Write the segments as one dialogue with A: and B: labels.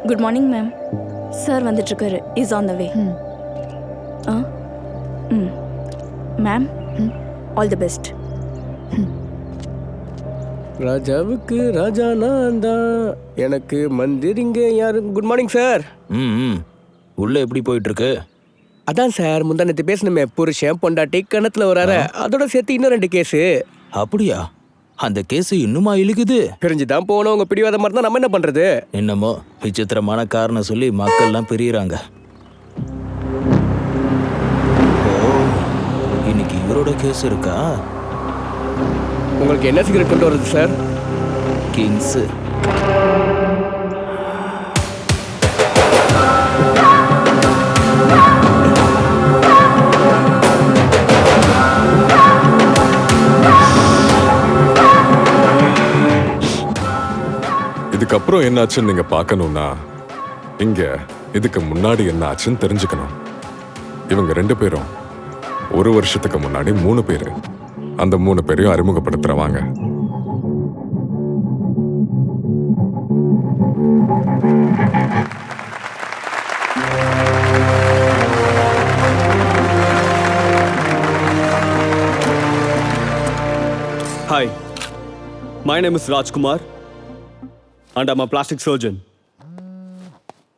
A: Good morning ma'am. Sir வந்துட்டுருக்காரு. Is on the way. Ma'am, all the best.
B: ராஜாவுக்கு ராஜா நான் தான், எனக்கு மந்திரிங்க யாரு? Good morning sir.
C: உள்ள எப்படி போயிட்டு இருக்கு?
B: அதான் சார், முந்தானத்து பேசணுமே, புருஷன் பொண்டாட்டி கிணத்துல வராரு, அதோட சேர்த்து இன்னும் 2 கேஸு.
C: அப்படியா? அந்த கேஸ் இன்னுமா இழுக்குது?
B: பிரிஞ்சுதான் போனோம். உங்க பிடிவாத மாதிரி தான் நம்ம என்ன பண்றது?
C: என்னமோ விசித்திரமான காரணம் சொல்லி மக்கள்லாம் பிரியறாங்க. ஓ, இன்னைக்கு இவரோட கேஸ் இருக்கா?
B: உங்களுக்கு என்ன சிகரெட் கொண்டு வருது சார்?
C: கிங்ஸ்.
D: இதுக்கப்புறம் என்னாச்சுன்னு நீங்க பார்க்கணும்னா இங்க இதுக்கு முன்னாடி என்ன ஆச்சுன்னு தெரிஞ்சுக்கணும். இவங்க 2 பேரும் 1 வருஷத்துக்கு முன்னாடி 3 பேரு. அந்த 3 பேரையும் அறிமுகப்படுத்துறவாங்க.
E: Hi, my name is Rajkumar and I'm a plastic surgeon.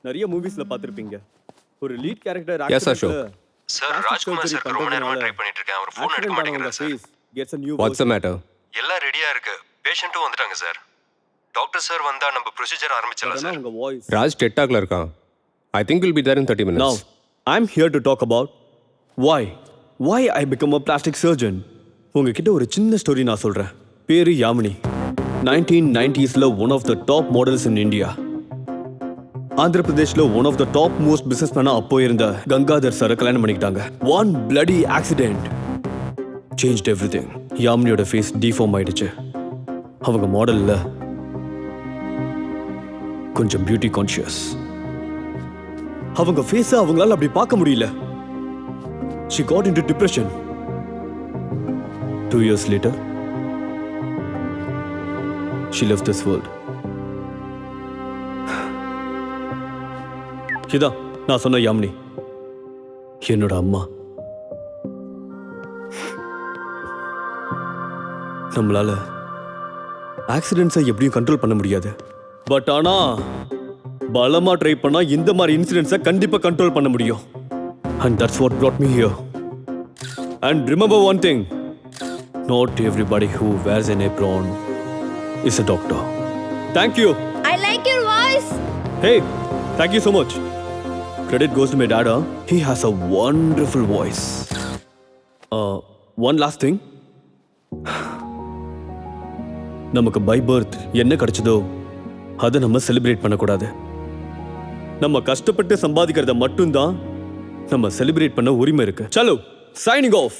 E: நிறைய மூவிஸ்ல பார்த்திருப்பீங்க. ஒரு lead character
F: sir Rajkumar sir ரொம்ப நேரமா ட்ரை பண்ணிட்டு இருக்கேன். அவர் ஃபோன் எடுக்க மாட்டேங்கிறார் சார்.
E: What's the matter?
F: எல்லாம் ரெடியா இருக்கு. பேஷண்ட்டும் வந்துட்டாங்க சார். டாக்டர் சார் வந்தா நம்ம ப்ரொசீஜர் ஆரம்பிச்சலாம் சார்.
E: உங்க வாய்ஸ்
G: Raj TED Talkல இருக்கான். I think we'll be there in 30 minutes.
E: Now, I'm here to talk about why I become a plastic surgeon. உங்ககிட்ட ஒரு சின்ன ஸ்டோரி நான் சொல்றேன். பேரு Yamini. 1990sல one of the top models in India. Andhra பிரதேஷ்ல one of the top most businessmen அப்போ இருந்த கங்காதர் சாரை கல்யாணம் பண்ணிக்கிட்டாங்க. One bloody accident changed everything. யாமினியோட ஃபேஸ் டிஃபார்ம் ஆயிடுச்சு. அவங்க மாடல்ல கொஞ்சம் பியூட்டி கான்ஷியஸ். அவங்க ஃபேஸை அவங்களால அப்படி பார்க்க முடியல. She got into depression. 2 years later, she left this world. இதான் நான் சொன்ன யாமினி, என்னோட அம்மா. நம்மளால ஆக்சிடென்ட்ஸை எப்படியும் கண்ட்ரோல் பண்ண முடியாது. பட் ஆனா பலமா ட்ரை பண்ணா இந்த மாதிரி இன்சிடென்ட்ஸை கண்டிப்பா கண்ட்ரோல் பண்ண முடியும். And that's what brought me here. And remember one thing, not everybody who wears an apron is a doctor. Thank you.
A: I like your voice.
E: Hey, thank you so much. Credit goes to my dad. He has a wonderful voice. One last thing. நமக்கு by birth என்ன கிடைச்சதோ அதை நம்ம celebrate பண்ணக்கூடாது. நம்ம கஷ்டப்பட்டு சம்பாதிக்கிறத மட்டும்தான் நம்ம celebrate பண்ண உரிமை இருக்கு. சலோ, சைனிங் ஆஃப்.